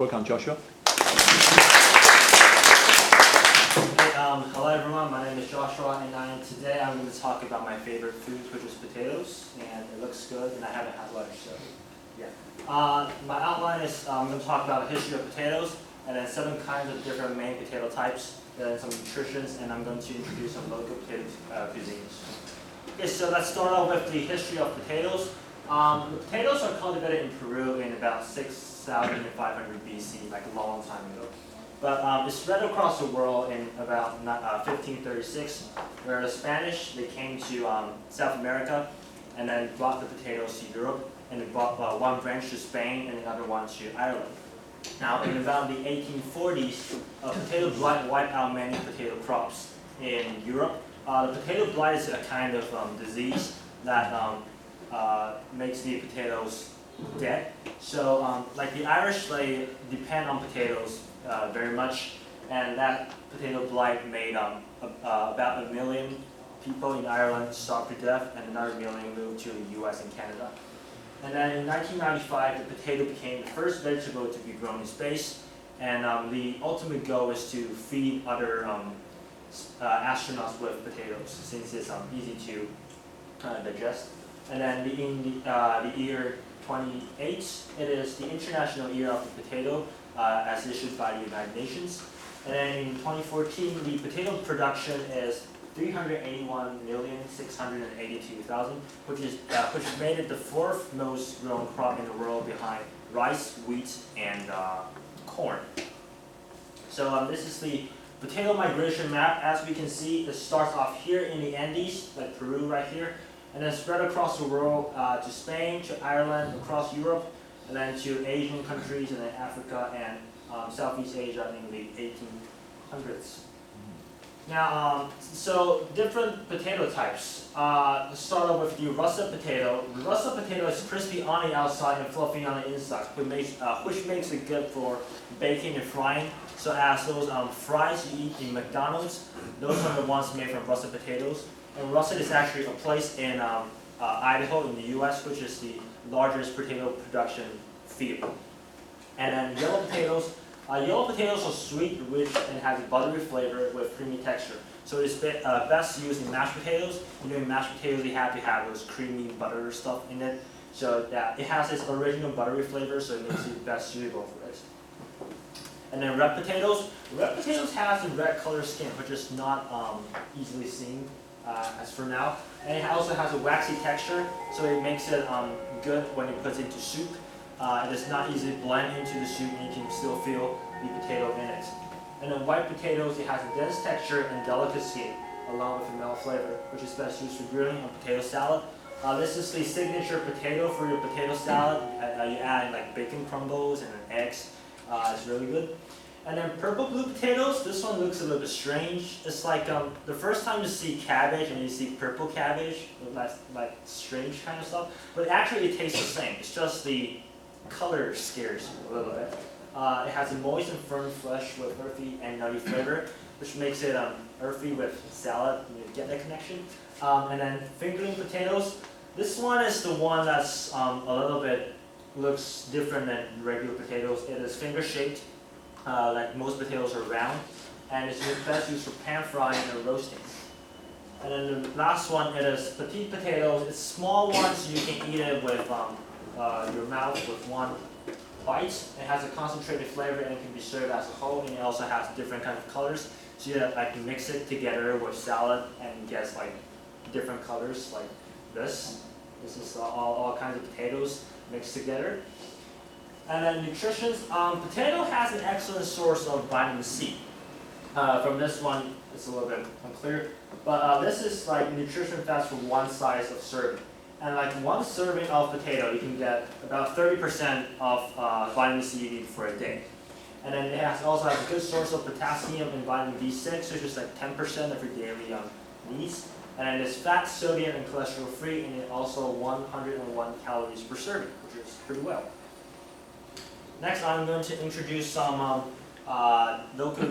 Welcome, Joshua. Hello everyone, my name is Joshua, and today I'm going to talk about my favorite food, which is potatoes, and it looks good, and I haven't had lunch, so yeah. My outline is I'm going to talk about the history of potatoes, and then 7 kinds of different main potato types, then some nutrition, and I'm going to introduce some local potato cuisines. Okay, so let's start off with the history of potatoes. The potatoes are cultivated in Peru in about 6,500 BC, like a long time ago. But it spread across the world in about 1536, where the Spanish, they came to South America and then brought the potatoes to Europe, and they brought one branch to Spain and the other one to Ireland. Now, in about the 1840s, potato blight wiped out many potato crops in Europe. The potato blight is a kind of disease that makes the potatoes dead. So, like the Irish, they depend on potatoes very much, and that potato blight made about 1 million people in Ireland starve to death, and another 1 million moved to the US and Canada. And then in 1995, the potato became the first vegetable to be grown in space, and the ultimate goal is to feed other astronauts with potatoes, since it's easy to digest. And then in the year 28, it is the International Year of the Potato, as issued by the United Nations. And then in 2014, the potato production is 381,682,000, which made it the 4th most grown crop in the world, behind rice, wheat, and corn. So this is the potato migration map. As we can see, it starts off here in the Andes, like Peru right here, and then spread across the world to Spain, to Ireland, across Europe, and then to Asian countries, and then Africa and Southeast Asia in the 1800s. Now, so different potato types. Let's start off with the russet potato. The russet potato is crispy on the outside and fluffy on the inside, which makes it good for baking and frying. So as those fries you eat in McDonald's, those are the ones made from russet potatoes. And russet is actually a place in Idaho in the US, which is the largest potato production field. And then yellow potatoes. Yellow potatoes are sweet, rich, and has a buttery flavor with creamy texture. So it's best used in mashed potatoes. You know, in mashed potatoes, you have to have those creamy butter stuff in it. So yeah, it has its original buttery flavor, so it makes it best suitable for it. And then red potatoes. Red potatoes has a red color skin, which is not easily seen as for now. And it also has a waxy texture, so it makes it good when you put it into soup. It is not easily blend into the soup, and you can still feel the potato in it. And then white potatoes, it has a dense texture and delicate skin, along with a mellow flavor, which is best used for grilling on potato salad. This is the signature potato for your potato salad. You add like bacon crumbles and eggs. It's really good. And then purple blue potatoes, this one looks a little bit strange. It's like the first time you see cabbage and you see purple cabbage, that's like strange kind of stuff. But actually it tastes the same. It's just the color scares you a little bit. It has a moist and firm flesh with earthy and nutty flavor, which makes it earthy with salad. You get that connection. And then fingerling potatoes. This one is the one that's a little bit looks different than regular potatoes. It is finger shaped, like most potatoes are round, and it's best used for pan frying or roasting. And then the last one, it is petite potatoes. It's small ones, so you can eat it with your mouth with one bite. It has a concentrated flavor, and it can be served as a whole, and it also has different kind of colors. So you can mix it together with salad and get like different colors like this. This is all kinds of potatoes mixed together. And then nutrition. Potato has an excellent source of vitamin C. From this one, it's a little bit unclear, but this is like nutrition facts for one size of serving. And like one serving of potato, you can get about 30% of vitamin C you need for a day. And then it also has a good source of potassium and vitamin B6, which is like 10% of your daily needs. And then it's fat, sodium, and cholesterol free, and it also 101 calories per serving, which is pretty well. Next, I'm going to introduce some local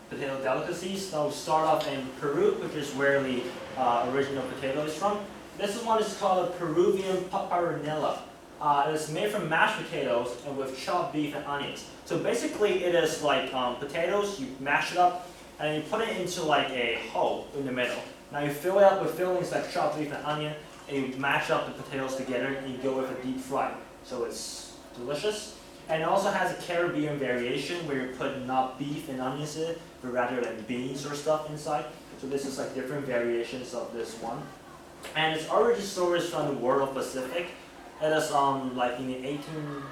potato delicacies. I'll start off in Peru, which is where the original potato is from. This one is called a Peruvian paparinella. It is made from mashed potatoes and with chopped beef and onions. So basically, it is like potatoes. You mash it up and you put it into like a hole in the middle. Now you fill it up with fillings like chopped beef and onion, and you mash up the potatoes together and you go with a deep fry. So it's delicious. And it also has a Caribbean variation where you put not beef and onions in it, but rather than beans or stuff inside. So this is like different variations of this one. And its origin story is from the world Pacific. It is like in the 18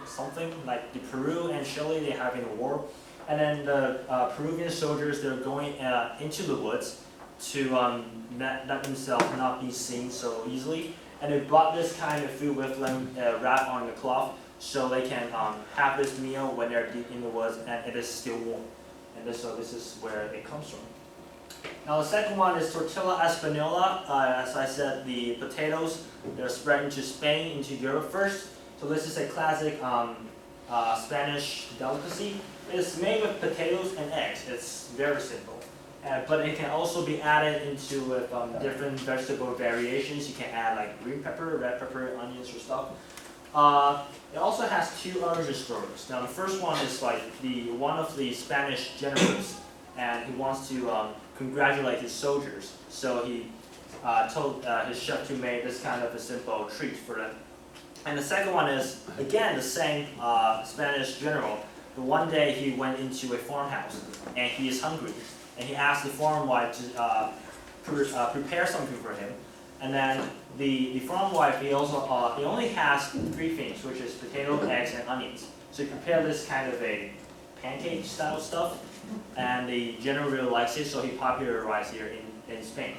something, like the Peru and Chile, they having a war. And then the Peruvian soldiers, they're going into the woods to let themselves not be seen so easily. And they brought this kind of food with them wrapped on the cloth, so they can have this meal when they're deep in the woods and it is still warm. And so this is where it comes from. Now the second one is Tortilla Española. As I said, the potatoes, they're spread into Spain, into Europe first. So this is a classic Spanish delicacy. It is made with potatoes and eggs. It's very simple. But it can also be added into with different vegetable variations. You can add like green pepper, red pepper, onions or stuff. It also has two origin stories. Now the first one is like one of the Spanish generals, and he wants to congratulate his soldiers. So he told his chef to make this kind of a simple treat for them. And the second one is, again, the same Spanish general. But one day he went into a farmhouse and he is hungry. And he asked the farm wife to prepare something for him. And then the farm wife, he only has three things, which is potato, eggs, and onions. So he prepared this kind of a pancake style stuff. And the general really likes it, so he popularized here in Spain.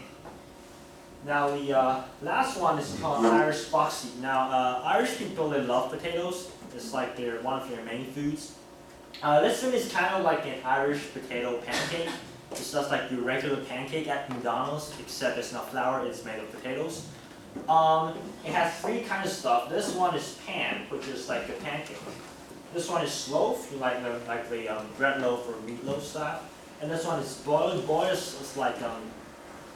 Now the last one is called Irish Boxty. Now Irish people, they love potatoes. It's like they're one of their main foods. This one is kind of like an Irish potato pancake. It's just like your regular pancake at McDonald's, except it's not flour, it's made of potatoes. It has three kinds of stuff. This one is pan, which is like a pancake. This one is loaf, like the bread loaf or meatloaf style. And this one is boiled. Boiled is like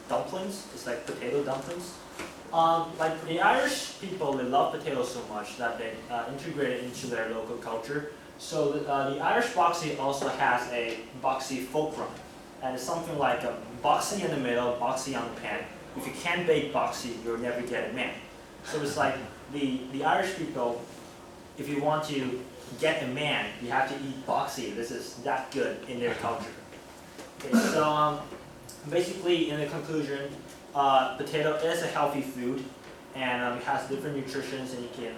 dumplings. It's like potato dumplings. Like the Irish people, they love potatoes so much that they integrate it into their local culture. So the Irish Boxty also has a Boxty fulcrum. And it's something like a Boxty in the middle, Boxty on the pan. If you can't bake Boxty, you'll never get a man. So it's like the Irish people, if you want to get a man, you have to eat Boxty. This is that good in their culture. Okay, so basically, in the conclusion, potato is a healthy food, and it has different nutritions, and you can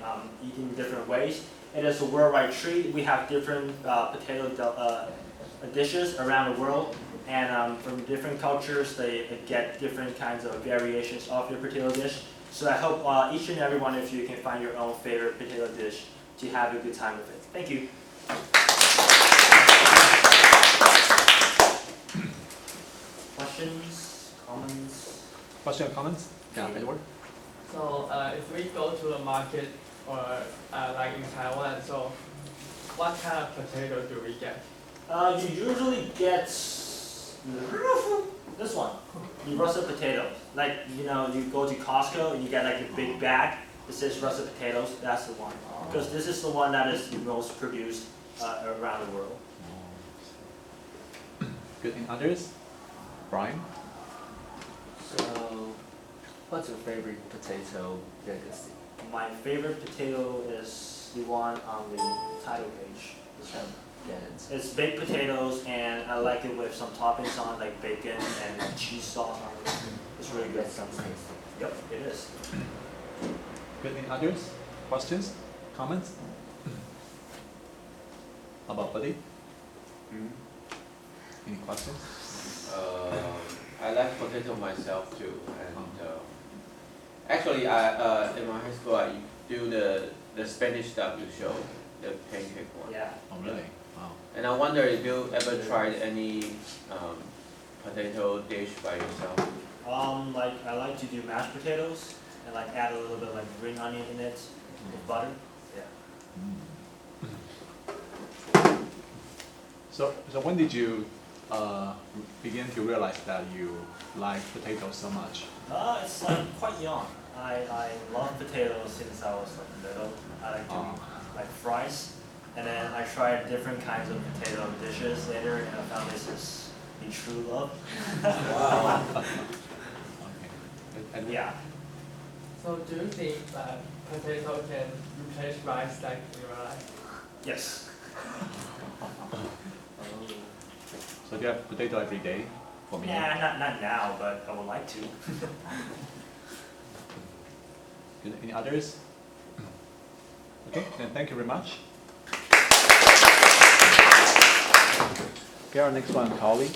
eat in different ways. It is a worldwide treat. We have different potato dishes around the world, and from different cultures, they get different kinds of variations of their potato dish. So I hope each and every one of you can find your own favorite potato dish to have a good time with it. Thank you. Questions, comments? Question or comments? Yeah, Edward? So if we go to the market or like in Taiwan, so what kind of potato do we get? You usually get this one, the russet potato. Like, you know, you go to Costco and you get like a big bag that says russet potatoes. That's the one. Because this is the one that is the most produced around the world. Good. And others? Brian? So, what's your favorite potato delicacy? My favorite potato is the one on the title page. This one. It's baked potatoes, and I like it with some toppings on it, like bacon and cheese sauce on it. It's really good. That sounds tasty. Yep, it is. Good. And others? Questions? Comments? How about Buddy? Any questions? I like potato myself too, and actually, I in my high school I do the Spanish stuff you show, the pancake one. Yeah. Oh, really? Wow. And I wonder if you ever tried any potato dish by yourself. Like I like to do mashed potatoes and like add a little bit like green onion in it with butter. Yeah. So when did you begin to realize that you like potatoes so much? It's like quite young. I love potatoes since I was like little. I like doing like fries, and then I tried different kinds of potato dishes later, and I found this is a true love. Wow. Okay. And Yeah. So do you think that potato can replace rice like in your life? Yes. So do you have potato every day for me? Yeah, not now, but I would like to. Good. Any others? Okay, then thank you very much. Okay, our next one, Carly.